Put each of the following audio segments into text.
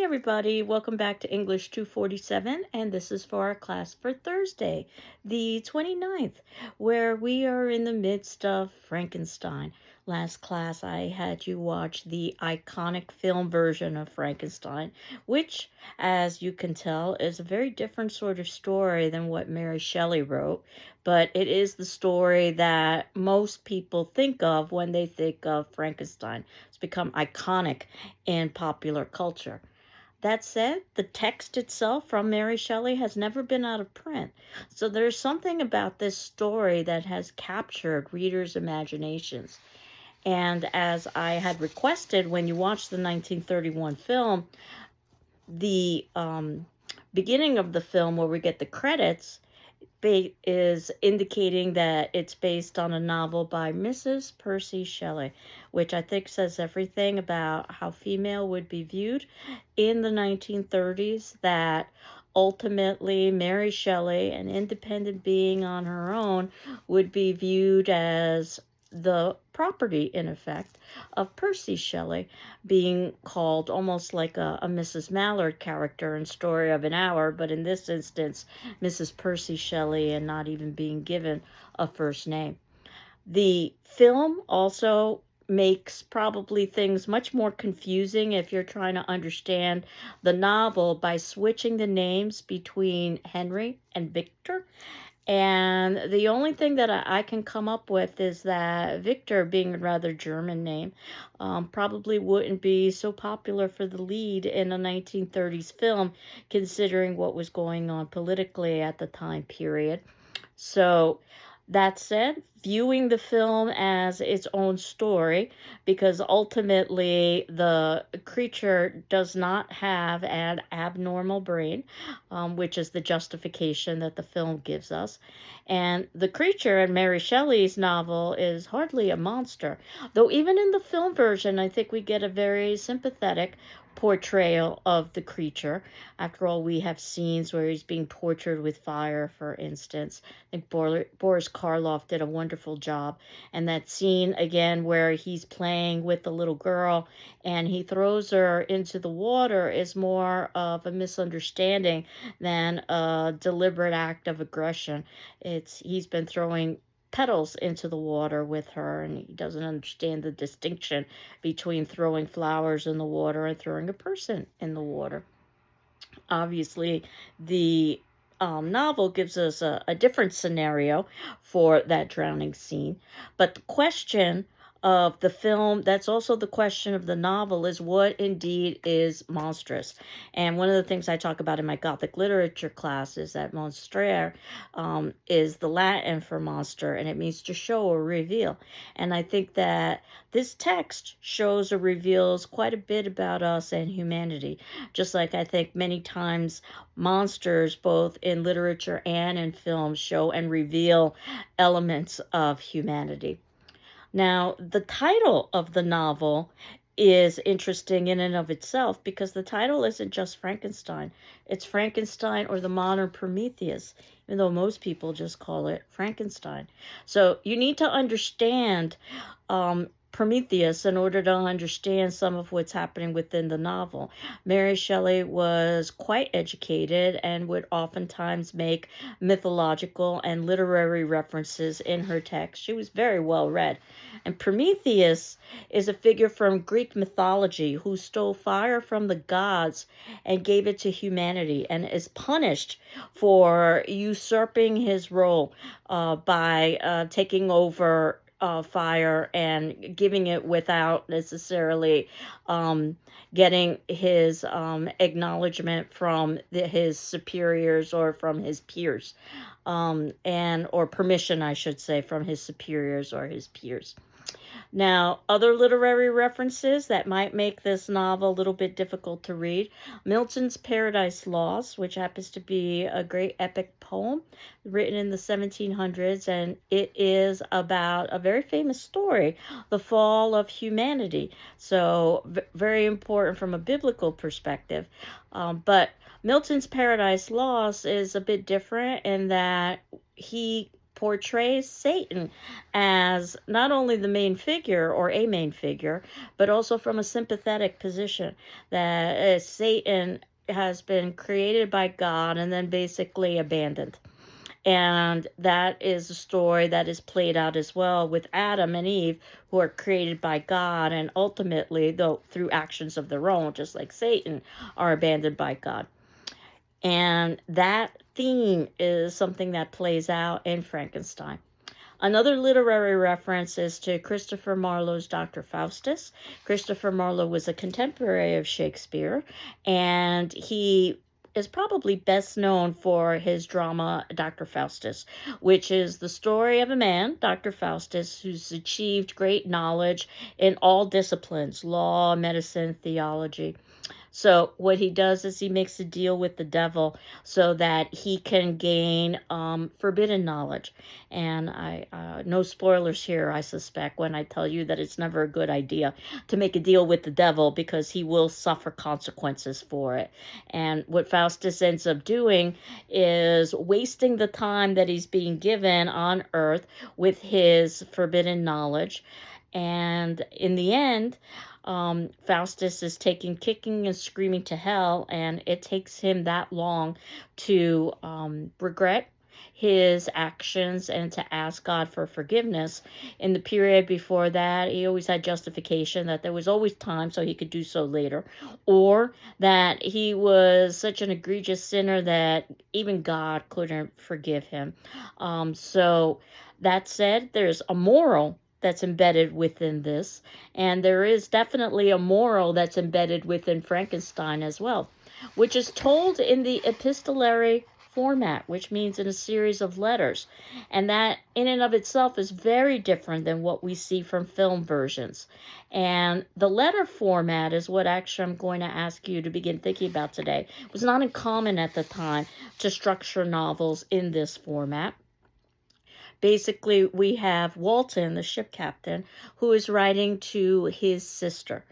everybody, welcome back to English 247, and this is for our class for Thursday, the 29th, where we are in the midst of Frankenstein. Last class, I had you watch the iconic film version of Frankenstein, which, as you can tell, is a very different sort of story than what Mary Shelley wrote, but it is the story that most people think of when they think of Frankenstein. It's become iconic in popular culture. That said, the text itself from Mary Shelley has never been out of print. So there's something about this story that has captured readers' imaginations. And as I had requested when you watch the 1931 film, the beginning of the film where we get the credits is indicating that it's based on a novel by Mrs. Percy Shelley, which I think says everything about how female would be viewed in the 1930s, that ultimately Mary Shelley, an independent being on her own, would be viewed as the property, in effect, of Percy Shelley, being called almost like a Mrs. Mallard character in Story of an Hour, but in this instance, Mrs. Percy Shelley, and not even being given a first name. The film also makes probably things much more confusing if you're trying to understand the novel by switching the names between Henry and Victor. And the only thing that I can come up with is that Victor, being a rather German name, probably wouldn't be so popular for the lead in a 1930s film, considering what was going on politically at the time period. So, that said, viewing the film as its own story, because ultimately the creature does not have an abnormal brain, which is the justification that the film gives us. And the creature in Mary Shelley's novel is hardly a monster, though even in the film version, I think we get a very sympathetic portrayal of the creature. After all, we have scenes where he's being tortured with fire, for instance. I think Boris Karloff did a wonderful job. And that scene, again, where he's playing with the little girl and he throws her into the water is more of a misunderstanding than a deliberate act of aggression. He's been throwing petals into the water with her, and he doesn't understand the distinction between throwing flowers in the water and throwing a person in the water. Obviously, the novel gives us a different scenario for that drowning scene. But the question of the film, that's also the question of the novel, is what indeed is monstrous. And one of the things I talk about in my Gothic literature class is that monstrare is the Latin for monster, and it means to show or reveal. And I think that this text shows or reveals quite a bit about us and humanity, just like I think many times monsters, both in literature and in film, show and reveal elements of humanity. Now, the title of the novel is interesting in and of itself because the title isn't just Frankenstein. It's Frankenstein or the Modern Prometheus, even though most people just call it Frankenstein. So you need to understand Prometheus in order to understand some of what's happening within the novel. Mary Shelley was quite educated and would oftentimes make mythological and literary references in her text. She was very well read. And Prometheus is a figure from Greek mythology who stole fire from the gods and gave it to humanity and is punished for usurping his role by taking over fire and giving it without necessarily getting his acknowledgement from his superiors or from his peers, and or permission, I should say, from his superiors or his peers. Now, other literary references that might make this novel a little bit difficult to read: Milton's Paradise Lost, which happens to be a great epic poem written in the 1700s, and it is about a very famous story, the fall of humanity. So, very important from a biblical perspective. But Milton's Paradise Lost is a bit different in that he portrays Satan as not only the main figure or a main figure, but also from a sympathetic position that Satan has been created by God and then basically abandoned. And that is a story that is played out as well with Adam and Eve, who are created by God and ultimately, though through actions of their own, just like Satan, are abandoned by God. And that theme is something that plays out in Frankenstein. Another literary reference is to Christopher Marlowe's Dr. Faustus. Christopher Marlowe was a contemporary of Shakespeare, and he is probably best known for his drama Dr. Faustus, which is the story of a man, Dr. Faustus, who's achieved great knowledge in all disciplines, law, medicine, theology. So what he does is he makes a deal with the devil so that he can gain forbidden knowledge. And I no spoilers here, I suspect, when I tell you that it's never a good idea to make a deal with the devil because he will suffer consequences for it. And what Faustus ends up doing is wasting the time that he's being given on earth with his forbidden knowledge. And in the end, Faustus is taken kicking and screaming to hell, and it takes him that long to regret his actions and to ask God for forgiveness. In the period before that, he always had justification that there was always time so he could do so later, or that he was such an egregious sinner that even God couldn't forgive him. So that said, there's a moral that's embedded within this, and there is definitely a moral that's embedded within Frankenstein as well, which is told in the epistolary format, which means in a series of letters. And that, in and of itself, is very different than what we see from film versions. And the letter format is what actually I'm going to ask you to begin thinking about today. It was not uncommon at the time to structure novels in this format. Basically, we have Walton, the ship captain, who is writing to his sister.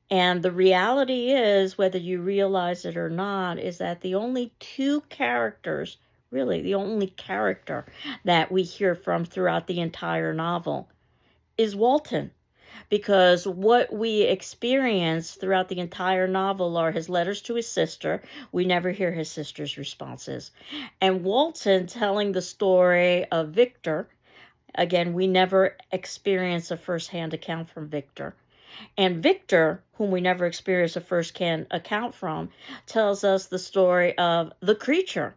And the reality is, whether you realize it or not, is that the only two characters, really the only character that we hear from throughout the entire novel is Walton, because what we experience throughout the entire novel are his letters to his sister. We never hear his sister's responses. And Walton telling the story of Victor. Again, we never experience a first-hand account from Victor. And Victor, whom we never experience a first-hand account from, tells us the story of the creature.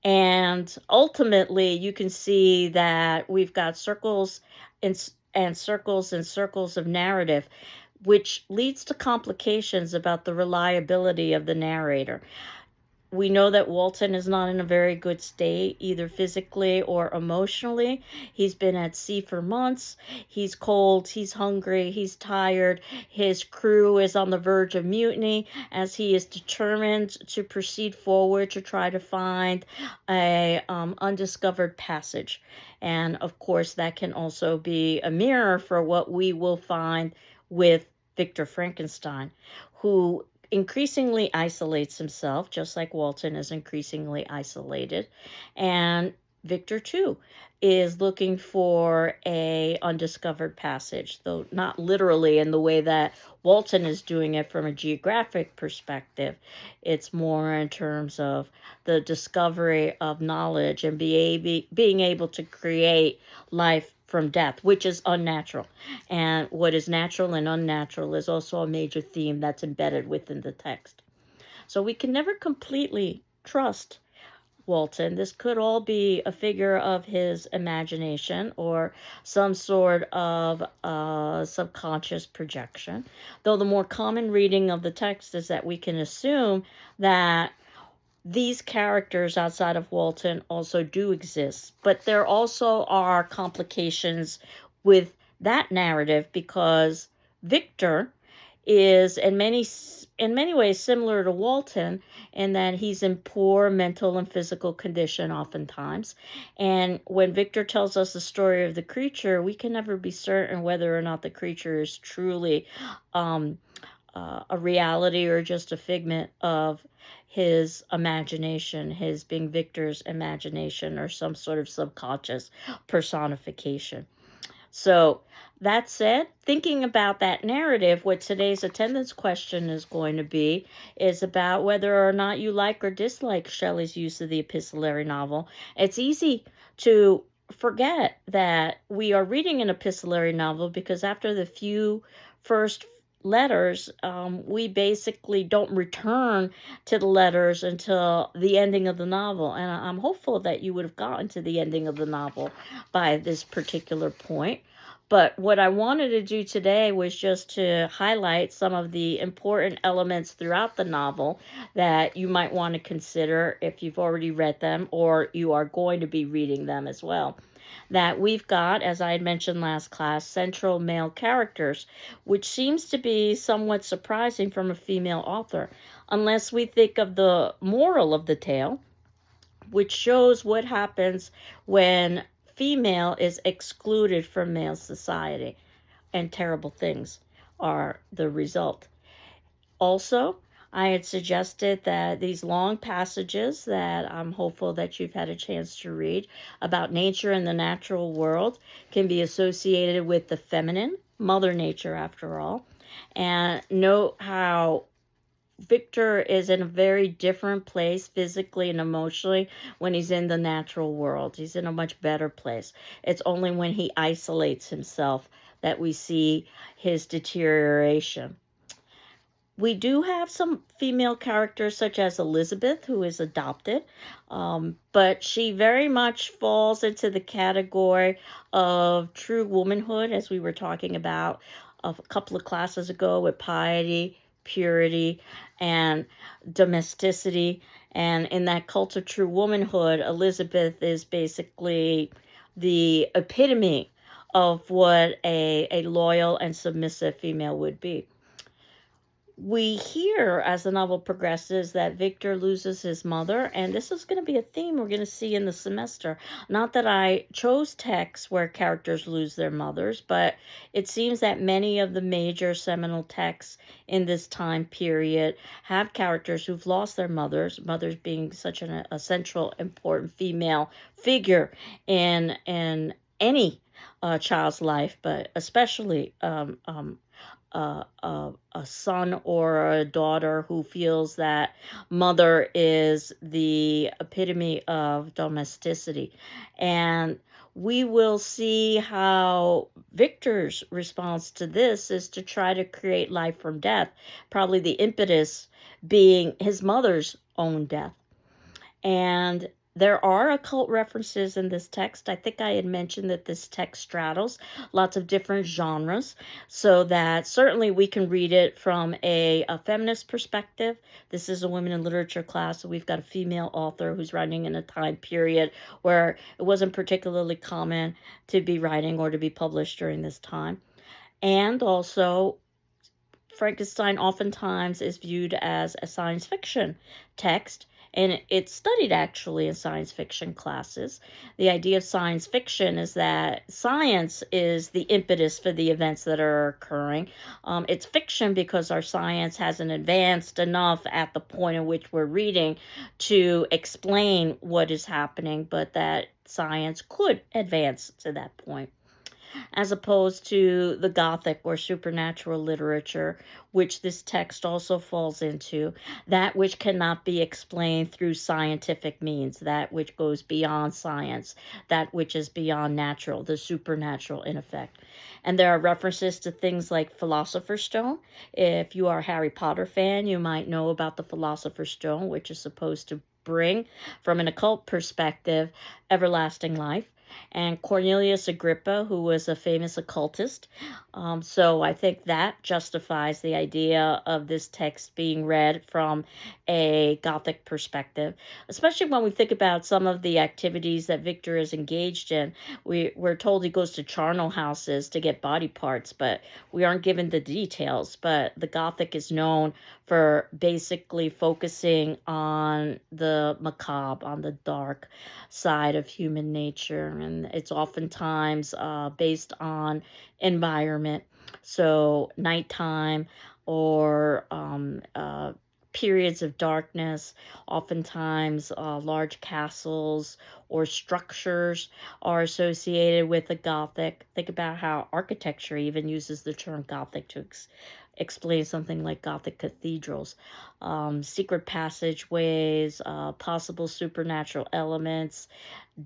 And ultimately, you can see that we've got circles and circles and circles of narrative, which leads to complications about the reliability of the narrator. We know that Walton is not in a very good state, either physically or emotionally. He's been at sea for months. He's cold, he's hungry, he's tired. His crew is on the verge of mutiny as he is determined to proceed forward to try to find a undiscovered passage. And of course, that can also be a mirror for what we will find with Victor Frankenstein, who increasingly isolates himself, just like Walton is increasingly isolated. And Victor, too, is looking for a undiscovered passage, though not literally in the way that Walton is doing it from a geographic perspective. It's more in terms of the discovery of knowledge and being able to create life from death, which is unnatural. And what is natural and unnatural is also a major theme that's embedded within the text. So we can never completely trust Walton. This could all be a figure of his imagination or some sort of subconscious projection. Though the more common reading of the text is that we can assume that these characters outside of Walton also do exist, but there also are complications with that narrative because Victor is in many ways similar to Walton in that he's in poor mental and physical condition oftentimes. And when Victor tells us the story of the creature, we can never be certain whether or not the creature is truly a reality or just a figment of his imagination, his being Victor's imagination, or some sort of subconscious personification. So, that said, thinking about that narrative, what today's attendance question is going to be is about whether or not you like or dislike Shelley's use of the epistolary novel. It's easy to forget that we are reading an epistolary novel because after the few first letters, we basically don't return to the letters until the ending of the novel. And I'm hopeful that you would have gotten to the ending of the novel by this particular point. But what I wanted to do today was just to highlight some of the important elements throughout the novel that you might want to consider if you've already read them or you are going to be reading them as well. That we've got, as I had mentioned last class, central male characters, which seems to be somewhat surprising from a female author, unless we think of the moral of the tale, which shows what happens when female is excluded from male society, and terrible things are the result. Also, I had suggested that these long passages that I'm hopeful that you've had a chance to read about nature and the natural world can be associated with the feminine, Mother Nature after all, and note how Victor is in a very different place physically and emotionally when he's in the natural world. He's in a much better place. It's only when he isolates himself that we see his deterioration. We do have some female characters, such as Elizabeth, who is adopted, but she very much falls into the category of true womanhood, as we were talking about a couple of classes ago with piety, purity, and domesticity. And in that cult of true womanhood, Elizabeth is basically the epitome of what a loyal and submissive female would be. We hear as the novel progresses that Victor loses his mother, and this is going to be a theme we're going to see in the semester. Not that I chose texts where characters lose their mothers, but it seems that many of the major seminal texts in this time period have characters who've lost their mothers being such a central, important female figure in any child's life, but especially a son or a daughter who feels that mother is the epitome of domesticity. And we will see how Victor's response to this is to try to create life from death, probably the impetus being his mother's own death. And there are occult references in this text. I think I had mentioned that this text straddles lots of different genres, so that certainly we can read it from a feminist perspective. This is a women in literature class, so we've got a female author who's writing in a time period where it wasn't particularly common to be writing or to be published during this time. And also, Frankenstein oftentimes is viewed as a science fiction text, and it's studied actually in science fiction classes. The idea of science fiction is that science is the impetus for the events that are occurring. It's fiction because our science hasn't advanced enough at the point at which we're reading to explain what is happening, but that science could advance to that point, as opposed to the Gothic or supernatural literature, which this text also falls into, that which cannot be explained through scientific means, that which goes beyond science, that which is beyond natural, the supernatural in effect. And there are references to things like Philosopher's Stone. If you are a Harry Potter fan, you might know about the Philosopher's Stone, which is supposed to bring, from an occult perspective, everlasting life, and Cornelius Agrippa, who was a famous occultist. So I think that justifies the idea of this text being read from a Gothic perspective, especially when we think about some of the activities that Victor is engaged in. We're told he goes to charnel houses to get body parts, but we aren't given the details. But the Gothic is known for basically focusing on the macabre, on the dark side of human nature, and it's oftentimes based on environment. So nighttime, or periods of darkness. Oftentimes, large castles or structures are associated with the Gothic. Think about how architecture even uses the term Gothic to explain something like Gothic cathedrals. Secret passageways, possible supernatural elements,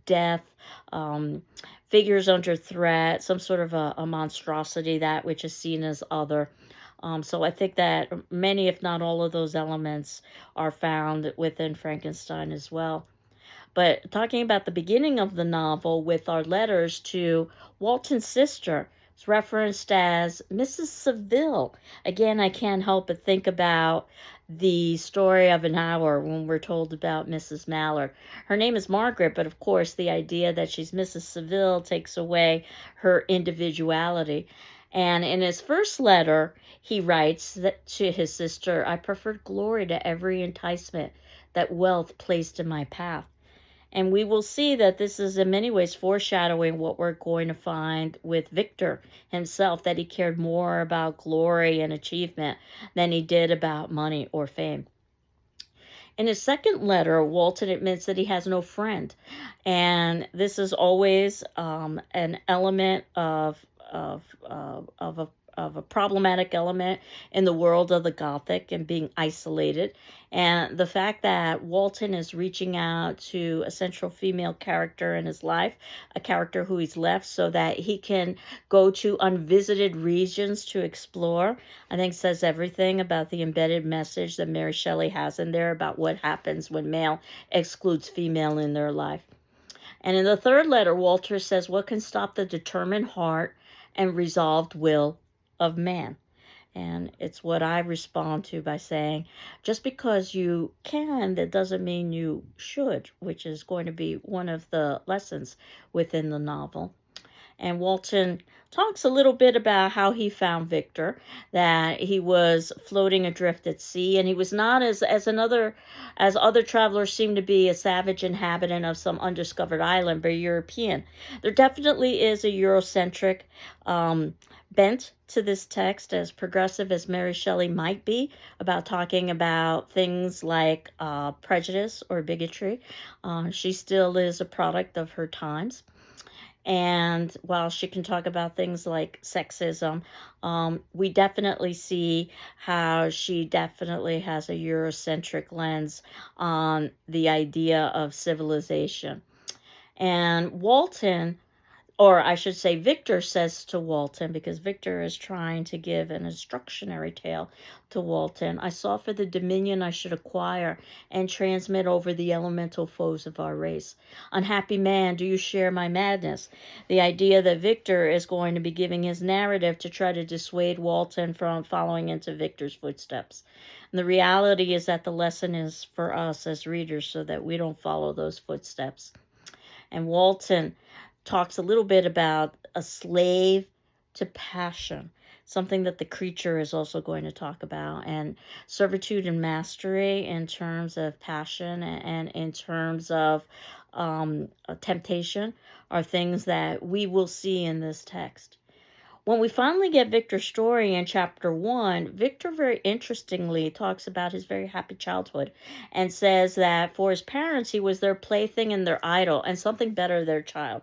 death, um, figures under threat, some sort of a monstrosity, that which is seen as other. So I think that many, if not all, of those elements are found within Frankenstein as well. But talking about the beginning of the novel with our letters to Walton's sister, it's referenced as Mrs. Seville. Again, I can't help but think about the story of an hour when we're told about Mrs. Mallard. Her name is Margaret, but of course, the idea that she's Mrs. Seville takes away her individuality. And in his first letter, he writes that to his sister, I preferred glory to every enticement that wealth placed in my path. And we will see that this is in many ways foreshadowing what we're going to find with Victor himself, that he cared more about glory and achievement than he did about money or fame. In his second letter, Walton admits that he has no friend. And this is always an element of a problematic element in the world of the Gothic and being isolated. And the fact that Walton is reaching out to a central female character in his life, a character who he's left, so that he can go to unvisited regions to explore, I think says everything about the embedded message that Mary Shelley has in there about what happens when male excludes female in their life. And in the third letter, Walter says, what can stop the determined heart and resolved will of man? And it's what I respond to by saying, just because you can, that doesn't mean you should, which is going to be one of the lessons within the novel. And Walton talks a little bit about how he found Victor, that he was floating adrift at sea, and he was not as other travelers seem to be, a savage inhabitant of some undiscovered island, but European. There definitely is a Eurocentric bent to this text, as progressive as Mary Shelley might be about talking about things like prejudice or bigotry. She still is a product of her times. And while she can talk about things like sexism, we definitely see how she definitely has a Eurocentric lens on the idea of civilization. And Walton, or I should say Victor, says to Walton, because Victor is trying to give an instructionary tale to Walton, I sought for the dominion I should acquire and transmit over the elemental foes of our race. Unhappy man, do you share my madness? The idea that Victor is going to be giving his narrative to try to dissuade Walton from following into Victor's footsteps. And the reality is that the lesson is for us as readers so that we don't follow those footsteps. And Walton talks a little bit about a slave to passion, something that the creature is also going to talk about, and servitude and mastery in terms of passion and in terms of temptation are things that we will see in this text. When we finally get Victor's story in chapter 1, Victor very interestingly talks about his very happy childhood and says that for his parents, he was their plaything and their idol, and something better, their child.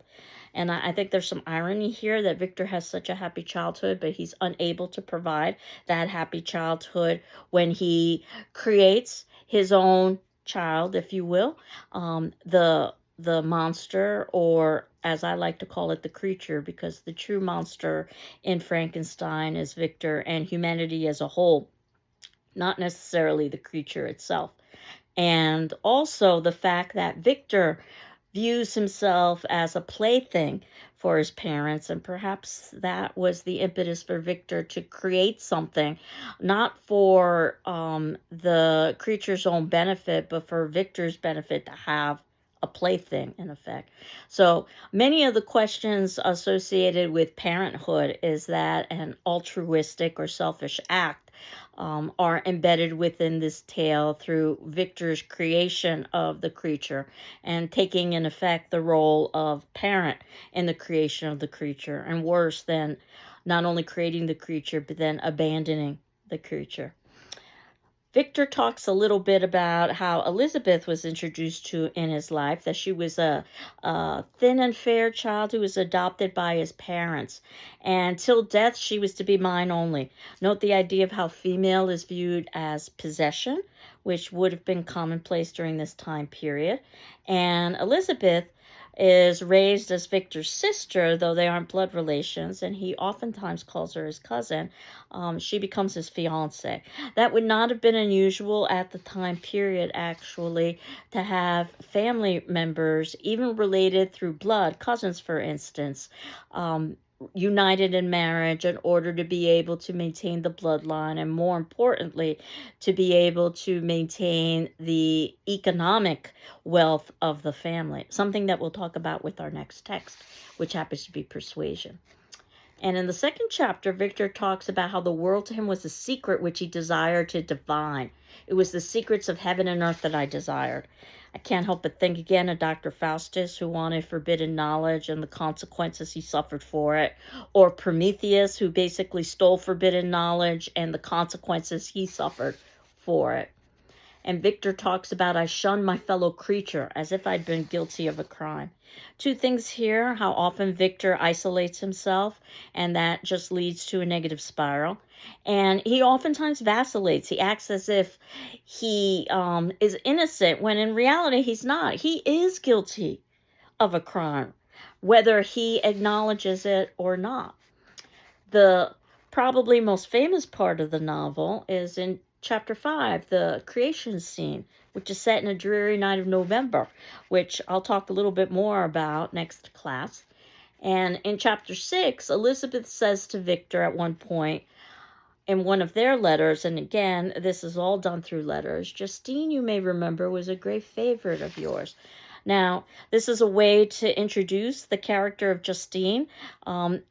And I think there's some irony here that Victor has such a happy childhood, but he's unable to provide that happy childhood when he creates his own child, if you will, the monster, or as I like to call it, the creature, because the true monster in Frankenstein is Victor and humanity as a whole, not necessarily the creature itself. And also the fact that Victor views himself as a plaything for his parents, and perhaps that was the impetus for Victor to create something, not for the creature's own benefit, but for Victor's benefit, to have a plaything, in effect. So many of the questions associated with parenthood, is that an altruistic or selfish act, are embedded within this tale through Victor's creation of the creature and taking in effect the role of parent in the creation of the creature, and worse than not only creating the creature but then abandoning the creature. Victor talks a little bit about how Elizabeth was introduced to in his life, that she was a thin and fair child who was adopted by his parents. And till death, she was to be mine only. Note the idea of how female is viewed as possession, which would have been commonplace during this time period. And Elizabeth is raised as Victor's sister, though they aren't blood relations, and he oftentimes calls her his cousin. She becomes his fiance. That would not have been unusual at the time period, actually, to have family members, even related through blood, cousins, for instance, united in marriage in order to be able to maintain the bloodline, and more importantly, to be able to maintain the economic wealth of the family, something that we'll talk about with our next text, which happens to be persuasion. And in the second chapter, Victor talks about how the world to him was a secret which he desired to divine. It was the secrets of heaven and earth that I desired. I can't help but think again of Dr. Faustus, who wanted forbidden knowledge and the consequences he suffered for it, or Prometheus, who basically stole forbidden knowledge and the consequences he suffered for it. And Victor talks about, I shun my fellow creature as if I'd been guilty of a crime. Two things here: how often Victor isolates himself, and that just leads to a negative spiral. And he oftentimes vacillates. He acts as if he is innocent, when in reality he's not. He is guilty of a crime, whether he acknowledges it or not. The probably most famous part of the novel is in Chapter 5, the creation scene, which is set in a dreary night of November, which I'll talk a little bit more about next class. And in Chapter 6, Elizabeth says to Victor at one point in one of their letters, and again, this is all done through letters, Justine, you may remember, was a great favorite of yours. Now, this is a way to introduce the character of Justine.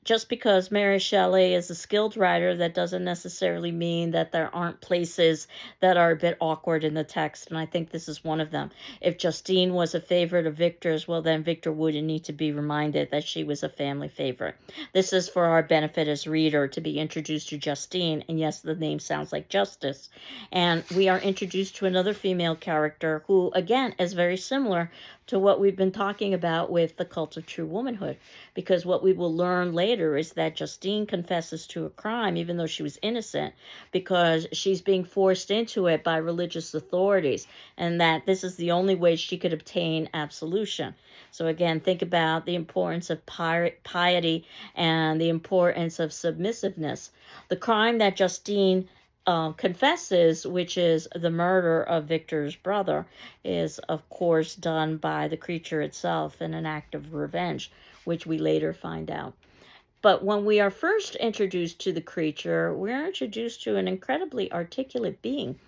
Just because Mary Shelley is a skilled writer, that doesn't necessarily mean that there aren't places that are a bit awkward in the text, and I think this is one of them. If Justine was a favorite of Victor's, well, then Victor wouldn't need to be reminded that she was a family favorite. This is for our benefit as reader to be introduced to Justine, and yes, the name sounds like justice. And we are introduced to another female character who, again, is very similar to what we've been talking about with the cult of true womanhood, because what we will learn later is that Justine confesses to a crime even though she was innocent, because she's being forced into it by religious authorities, and that this is the only way she could obtain absolution. So again, think about the importance of piety and the importance of submissiveness. The crime that Justine confesses, which is the murder of Victor's brother, is of course done by the creature itself in an act of revenge, which we later find out. But when we are first introduced to the creature, we're introduced to an incredibly articulate being.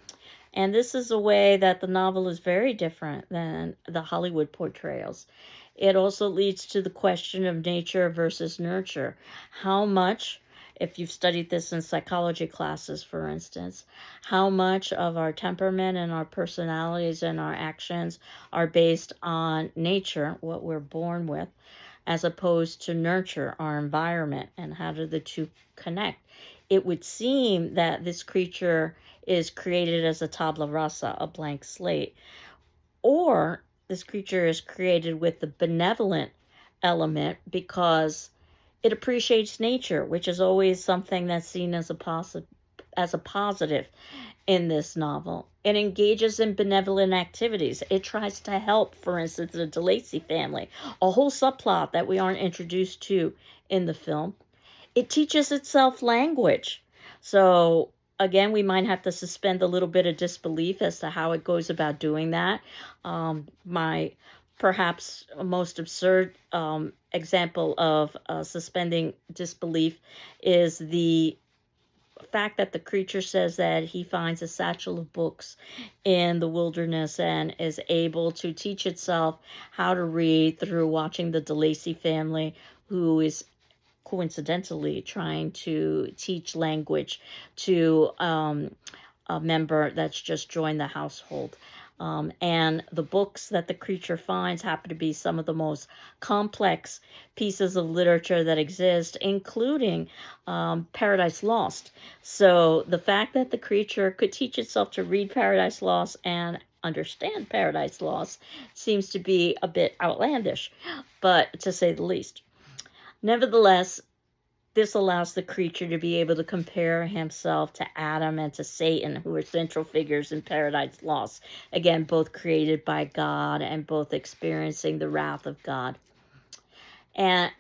And this is a way that the novel is very different than the Hollywood portrayals. It also leads to the question of nature versus nurture. How much, if you've studied this in psychology classes, for instance, how much of our temperament and our personalities and our actions are based on nature, what we're born with, as opposed to nurture, our environment, and how do the two connect? It would seem that this creature is created as a tabula rasa, a blank slate, or this creature is created with the benevolent element because it appreciates nature, which is always something that's seen as a positive in this novel. It engages in benevolent activities. It tries to help, for instance, the DeLacy family, a whole subplot that we aren't introduced to in the film. It teaches itself language. So again, we might have to suspend a little bit of disbelief as to how it goes about doing that. My perhaps most absurd example of suspending disbelief is the fact that the creature says that he finds a satchel of books in the wilderness and is able to teach itself how to read through watching the DeLacy family, who is coincidentally trying to teach language to a member that's just joined the household. And the books that the creature finds happen to be some of the most complex pieces of literature that exist, including Paradise Lost. So the fact that the creature could teach itself to read Paradise Lost and understand Paradise Lost seems to be a bit outlandish, but to say the least. Nevertheless, this allows the creature to be able to compare himself to Adam and to Satan, who are central figures in Paradise Lost. Again, both created by God and both experiencing the wrath of God. And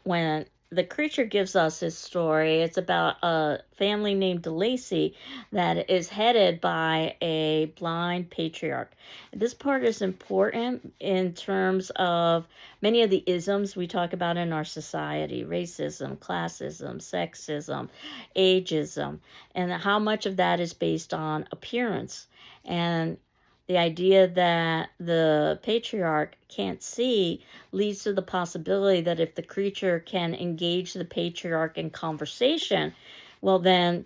when the creature gives us his story, it's about a family named DeLacy that is headed by a blind patriarch. This part is important in terms of many of the isms we talk about in our society: racism, classism, sexism, ageism, and how much of that is based on appearance. And the idea that the patriarch can't see leads to the possibility that if the creature can engage the patriarch in conversation, well, then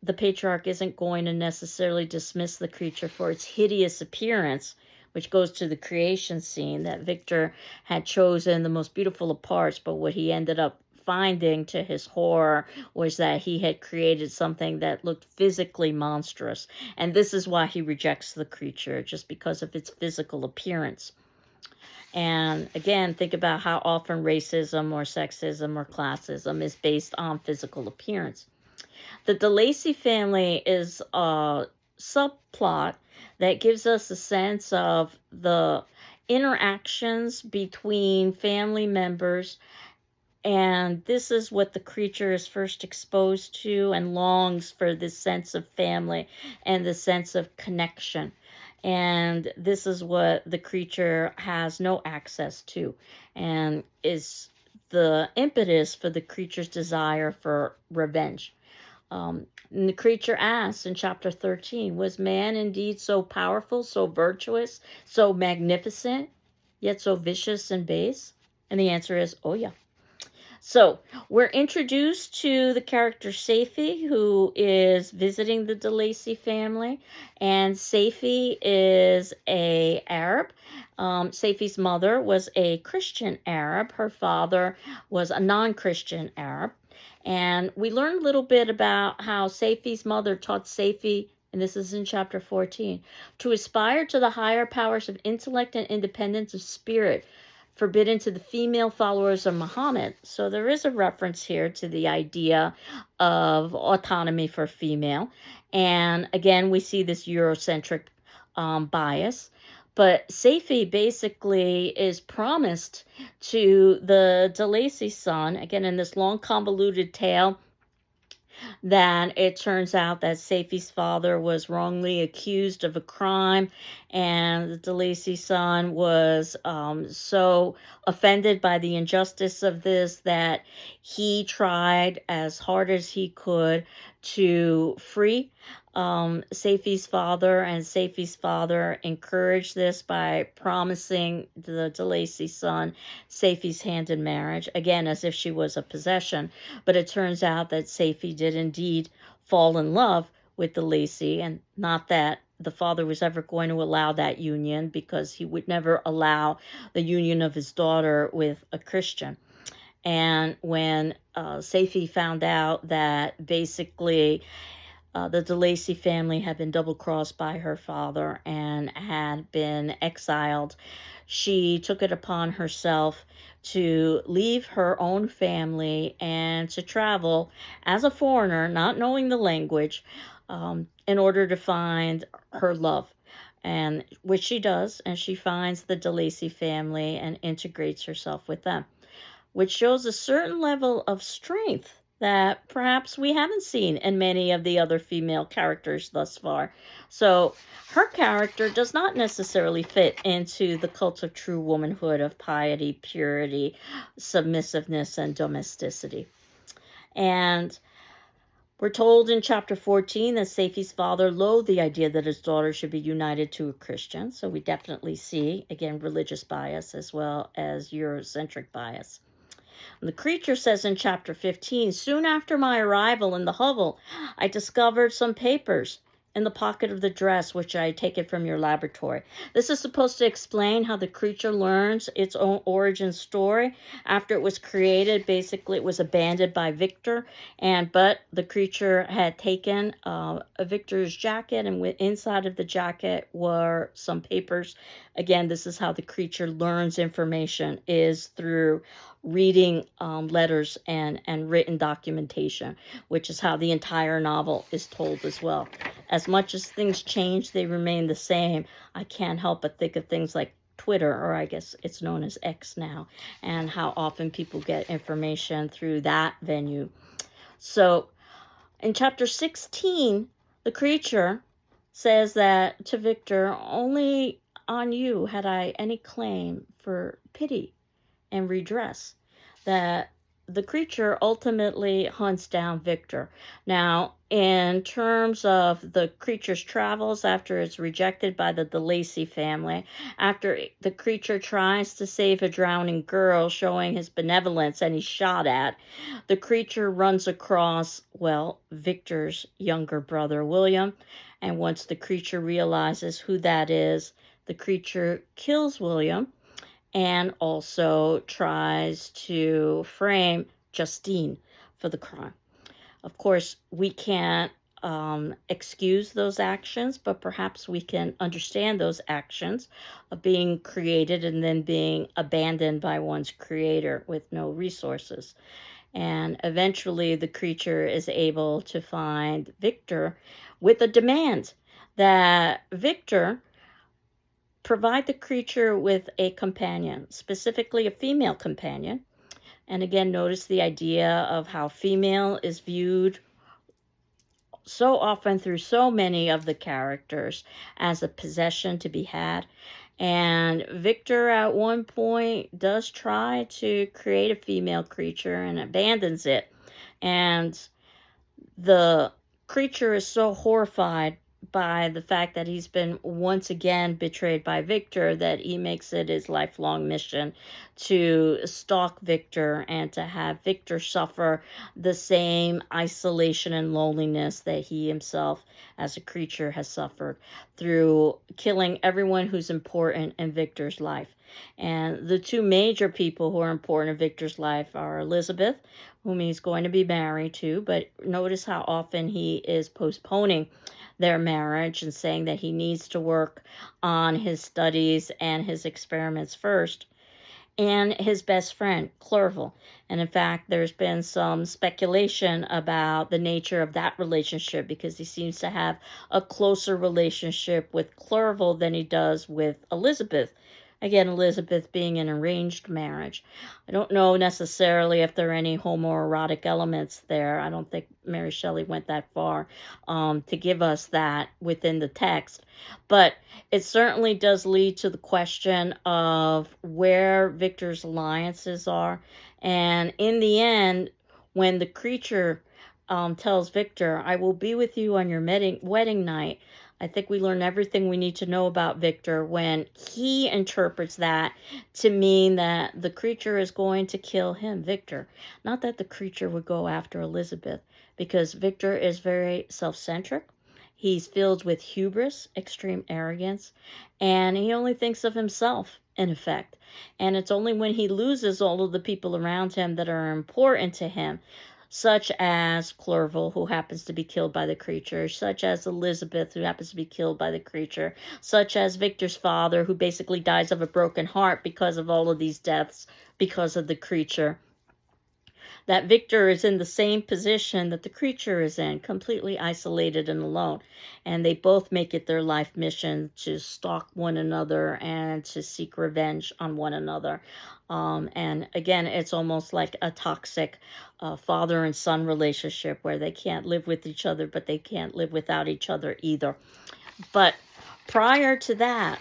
the patriarch isn't going to necessarily dismiss the creature for its hideous appearance, which goes to the creation scene that Victor had chosen the most beautiful of parts, but what he ended up finding to his horror was that he had created something that looked physically monstrous. And this is why he rejects the creature, just because of its physical appearance. And again, think about how often racism or sexism or classism is based on physical appearance. The DeLacy family is a subplot that gives us a sense of the interactions between family members, and this is what the creature is first exposed to and longs for, this sense of family and the sense of connection. And this is what the creature has no access to, and is the impetus for the creature's desire for revenge. And the creature asks in chapter 13, was man indeed so powerful, so virtuous, so magnificent, yet so vicious and base? And the answer is, oh yeah. So we're introduced to the character Safie, who is visiting the DeLacy family, and Safie is a Arab. Safie's mother was a Christian Arab. Her father was a non-Christian Arab. And we learn a little bit about how Safie's mother taught Safie, and this is in chapter 14, to aspire to the higher powers of intellect and independence of spirit, forbidden to the female followers of Muhammad. So there is a reference here to the idea of autonomy for female. And again, we see this Eurocentric bias. But Safie basically is promised to the DeLacy son, again, in this long, convoluted tale, that it turns out that Safie's father was wrongly accused of a crime, and the DeLacy son was so offended by the injustice of this that he tried as hard as he could to free Safie's father, and Safie's father encouraged this by promising the DeLacy son Safie's hand in marriage, again, as if she was a possession. But it turns out that Safie did indeed fall in love with DeLacy, and not that the father was ever going to allow that union, because he would never allow the union of his daughter with a Christian. And when Safie found out that basically the DeLacy family had been double-crossed by her father and had been exiled, she took it upon herself to leave her own family and to travel as a foreigner, not knowing the language, in order to find her love. And which she does, and she finds the DeLacy family and integrates herself with them, which shows a certain level of strength that perhaps we haven't seen in many of the other female characters thus far. So her character does not necessarily fit into the cult of true womanhood of piety, purity, submissiveness, and domesticity. And we're told in chapter 14 that Safie's father loathed the idea that his daughter should be united to a Christian. So we definitely see, again, religious bias as well as Eurocentric bias. And the creature says in chapter 15, soon after my arrival in the hovel, I discovered some papers in the pocket of the dress which I had taken from your laboratory. This is supposed to explain how the creature learns its own origin story. After it was created, basically it was abandoned by Victor, but the creature had taken Victor's jacket, and inside of the jacket were some papers. Again, this is how the creature learns information, is through reading letters and written documentation, which is how the entire novel is told as well. As much as things change, they remain the same. I can't help but think of things like Twitter, or I guess it's known as X now, and how often people get information through that venue. So in chapter 16, the creature says that to Victor, only on you had I any claim for pity and redress, that the creature ultimately hunts down Victor. Now, in terms of the creature's travels after it's rejected by the DeLacy family, after the creature tries to save a drowning girl, showing his benevolence, and he's shot at, the creature runs across, well, Victor's younger brother, William. And once the creature realizes who that is, the creature kills William and also tries to frame Justine for the crime. Of course, we can't excuse those actions, but perhaps we can understand those actions of being created and then being abandoned by one's creator with no resources. And eventually, the creature is able to find Victor with a demand that Victor provide the creature with a companion, specifically a female companion. And again, notice the idea of how female is viewed so often through so many of the characters as a possession to be had. And Victor at one point does try to create a female creature and abandons it. And the creature is so horrified by the fact that he's been once again betrayed by Victor that he makes it his lifelong mission to stalk Victor and to have Victor suffer the same isolation and loneliness that he himself as a creature has suffered through killing everyone who's important in Victor's life. And the two major people who are important in Victor's life are Elizabeth, whom he's going to be married to, but notice how often he is postponing their marriage and saying that he needs to work on his studies and his experiments first, and his best friend, Clerval. And in fact, there's been some speculation about the nature of that relationship because he seems to have a closer relationship with Clerval than he does with Elizabeth. Again, Elizabeth being an arranged marriage. I don't know necessarily if there are any homoerotic elements there. I don't think Mary Shelley went that far to give us that within the text. But it certainly does lead to the question of where Victor's alliances are. And in the end, when the creature tells Victor, I will be with you on your wedding night, I think we learn everything we need to know about Victor when he interprets that to mean that the creature is going to kill him, Victor. Not that the creature would go after Elizabeth, because Victor is very self-centric. He's filled with hubris, extreme arrogance, and he only thinks of himself, in effect. And it's only when he loses all of the people around him that are important to him, such as Clerval, who happens to be killed by the creature, such as Elizabeth, who happens to be killed by the creature, such as Victor's father, who basically dies of a broken heart because of all of these deaths, because of the creature, that Victor is in the same position that the creature is in, completely isolated and alone. And they both make it their life mission to stalk one another and to seek revenge on one another. And again, it's almost like a toxic father and son relationship where they can't live with each other, but they can't live without each other either. But prior to that,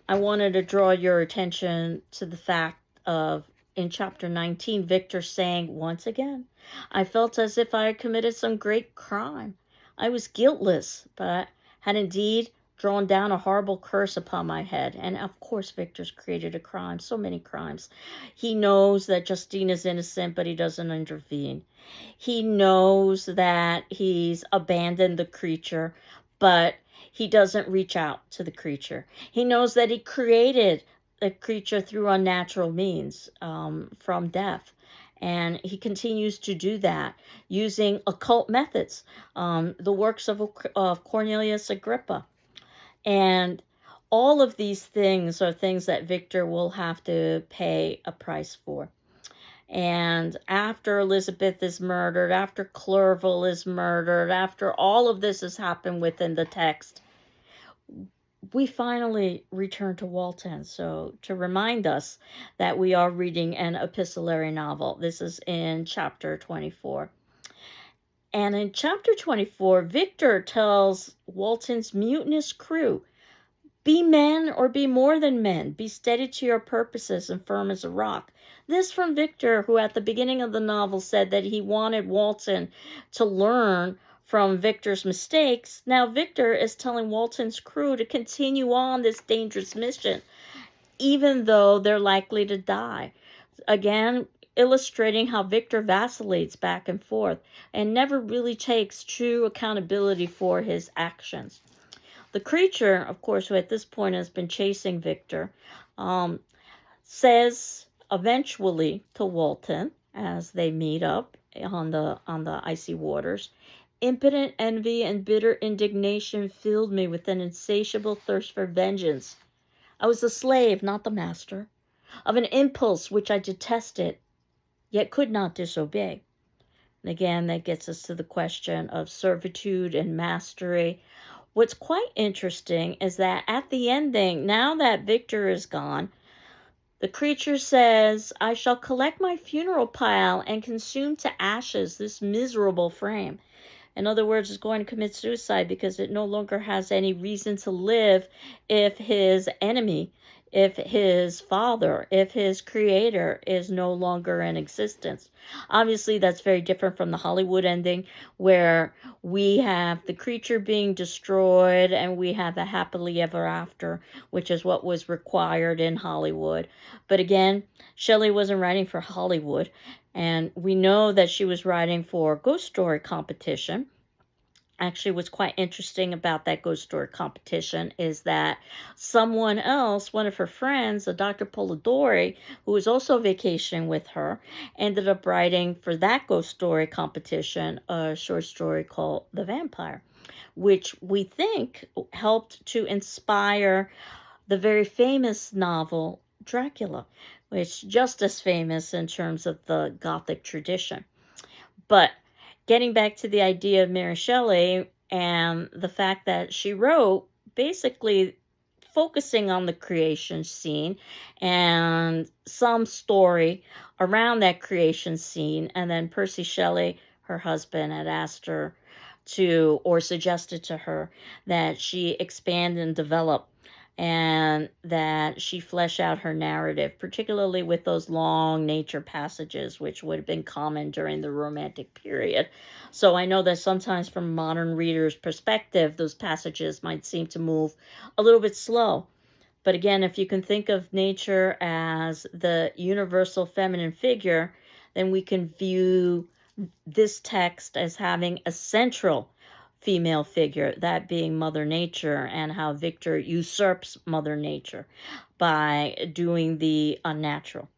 I wanted to draw your attention to the fact of in chapter 19, Victor saying, once again, I felt as if I had committed some great crime. I was guiltless, but I had indeed drawn down a horrible curse upon my head. And of course, Victor's created a crime, so many crimes. He knows that Justine is innocent, but he doesn't intervene. He knows that he's abandoned the creature, but he doesn't reach out to the creature. He knows that he created the creature through unnatural means, from death. And he continues to do that using occult methods, the works of Cornelius Agrippa. And all of these things are things that Victor will have to pay a price for. And after Elizabeth is murdered, after Clerval is murdered, after all of this has happened within the text, we finally return to Walton. So, to remind us that we are reading an epistolary novel, this is in chapter 24. And in chapter 24, Victor tells Walton's mutinous crew, be men or be more than men. Be steady to your purposes and firm as a rock. This from Victor, who at the beginning of the novel said that he wanted Walton to learn from Victor's mistakes. Now Victor is telling Walton's crew to continue on this dangerous mission, even though they're likely to die. Again, illustrating how Victor vacillates back and forth and never really takes true accountability for his actions. The creature, of course, who at this point has been chasing Victor, says eventually to Walton as they meet up on the icy waters, impotent envy and bitter indignation filled me with an insatiable thirst for vengeance. I was the slave, not the master, of an impulse which I detested, yet could not disobey. And again, that gets us to the question of servitude and mastery. What's quite interesting is that at the ending, now that Victor is gone, the creature says, I shall collect my funeral pile and consume to ashes this miserable frame. In other words, it's going to commit suicide because it no longer has any reason to live if his enemy, if his father, if his creator is no longer in existence. Obviously, that's very different from the Hollywood ending where we have the creature being destroyed and we have a happily ever after, which is what was required in Hollywood. But again, Shelley wasn't writing for Hollywood. And we know that she was writing for Ghost Story competition. Actually, what's quite interesting about that Ghost Story competition is that someone else, one of her friends, a Dr. Polidori, who was also vacationing with her, ended up writing for that Ghost Story competition a short story called The Vampire, which we think helped to inspire the very famous novel Dracula, which is just as famous in terms of the Gothic tradition. But getting back to the idea of Mary Shelley and the fact that she wrote basically focusing on the creation scene and some story around that creation scene, and then Percy Shelley, her husband, had asked her to, or suggested to her, that she expand and develop and that she flesh out her narrative, particularly with those long nature passages, which would have been common during the Romantic period. So I know that sometimes from a modern reader's perspective, those passages might seem to move a little bit slow. But again, if you can think of nature as the universal feminine figure, then we can view this text as having a central female figure, that being Mother Nature, and how Victor usurps Mother Nature by doing the unnatural.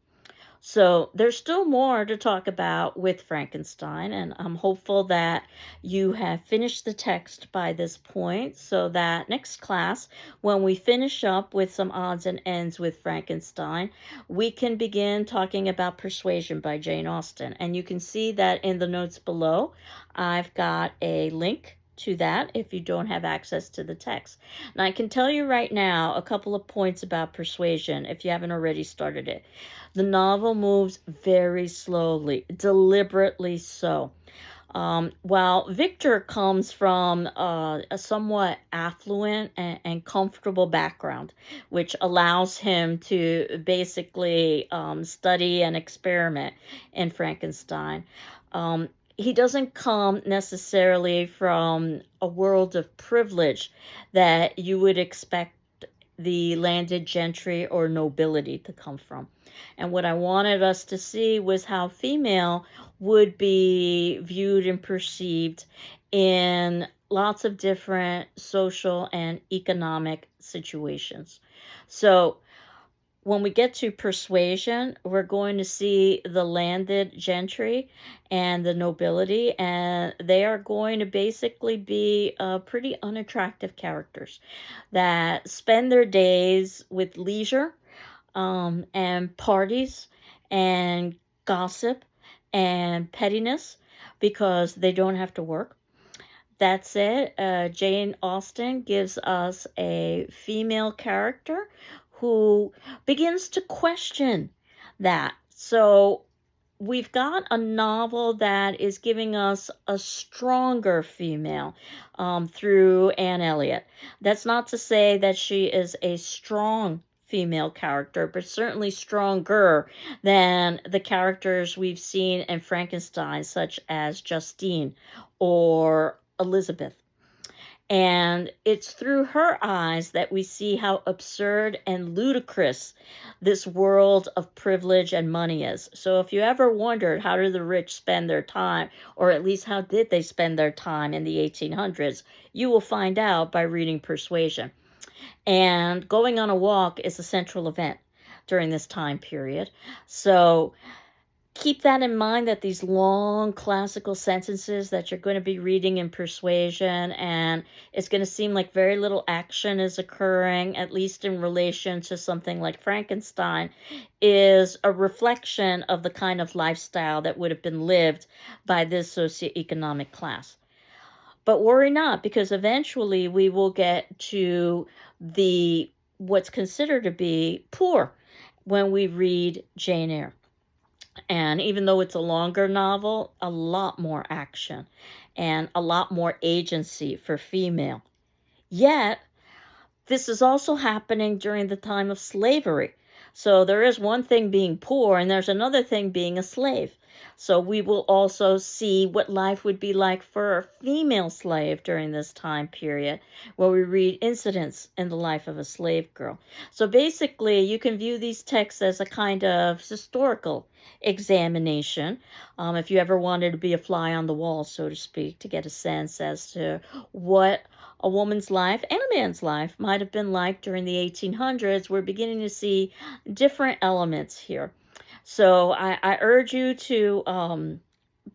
So there's still more to talk about with Frankenstein, and I'm hopeful that you have finished the text by this point so that next class, when we finish up with some odds and ends with Frankenstein, we can begin talking about Persuasion by Jane Austen. And you can see that in the notes below, I've got a link to that if you don't have access to the text. And I can tell you right now a couple of points about Persuasion if you haven't already started it. The novel moves very slowly, deliberately so. While Victor comes from a somewhat affluent and comfortable background, which allows him to basically study and experiment in Frankenstein, he doesn't come necessarily from a world of privilege that you would expect the landed gentry or nobility to come from. And what I wanted us to see was how female would be viewed and perceived in lots of different social and economic situations. So when we get to persuasion, we're going to see the landed gentry and the nobility, and they are going to basically be pretty unattractive characters that spend their days with leisure and parties and gossip and pettiness because they don't have to work. That said, Jane Austen gives us a female character who begins to question that. So we've got a novel that is giving us a stronger female through Anne Elliot. That's not to say that she is a strong female character, but certainly stronger than the characters we've seen in Frankenstein, such as Justine or Elizabeth. And it's through her eyes that we see how absurd and ludicrous this world of privilege and money is. So if you ever wondered how do the rich spend their time, or at least how did they spend their time in the 1800s, you will find out by reading Persuasion. And going on a walk is a central event during this time period. So keep that in mind, that these long classical sentences that you're going to be reading in Persuasion, and it's going to seem like very little action is occurring, at least in relation to something like Frankenstein, is a reflection of the kind of lifestyle that would have been lived by this socioeconomic class. But worry not, because eventually we will get to the what's considered to be poor when we read Jane Eyre. And even though it's a longer novel, a lot more action and a lot more agency for female. Yet, this is also happening during the time of slavery. So there is one thing being poor, and there's another thing being a slave. So we will also see what life would be like for a female slave during this time period, where we read incidents in the life of a slave girl. So basically, you can view these texts as a kind of historical examination. If you ever wanted to be a fly on the wall, so to speak, to get a sense as to what a woman's life and a man's life might have been like during the 1800s, we're beginning to see different elements here. So I urge you to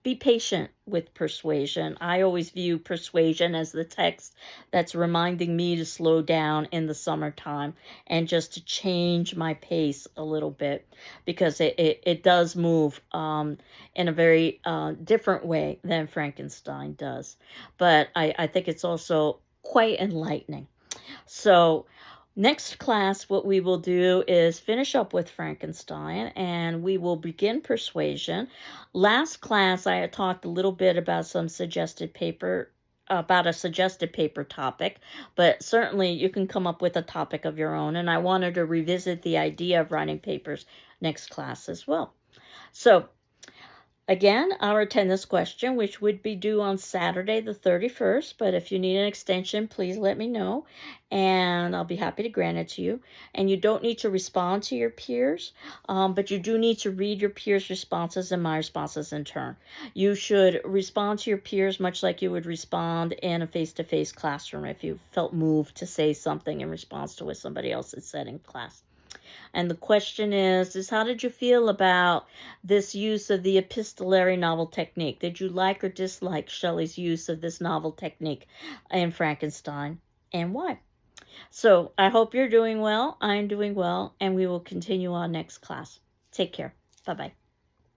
be patient with Persuasion. I always view Persuasion as the text that's reminding me to slow down in the summertime and just to change my pace a little bit, because it does move in a very different way than Frankenstein does. But I think it's also quite enlightening. So next class, what we will do is finish up with Frankenstein, and we will begin Persuasion. Last class, I had talked a little bit about about a suggested paper topic, but certainly you can come up with a topic of your own, and I wanted to revisit the idea of writing papers next class as well. So again, our attendance question, which would be due on Saturday the 31st, but if you need an extension, please let me know, and I'll be happy to grant it to you. And you don't need to respond to your peers, but you do need to read your peers' responses and my responses in turn. You should respond to your peers much like you would respond in a face-to-face classroom if you felt moved to say something in response to what somebody else had said in class. And the question is how did you feel about this use of the epistolary novel technique? Did you like or dislike Shelley's use of this novel technique in Frankenstein, and why? So I hope you're doing well. I'm doing well, and we will continue on next class. Take care. Bye-bye.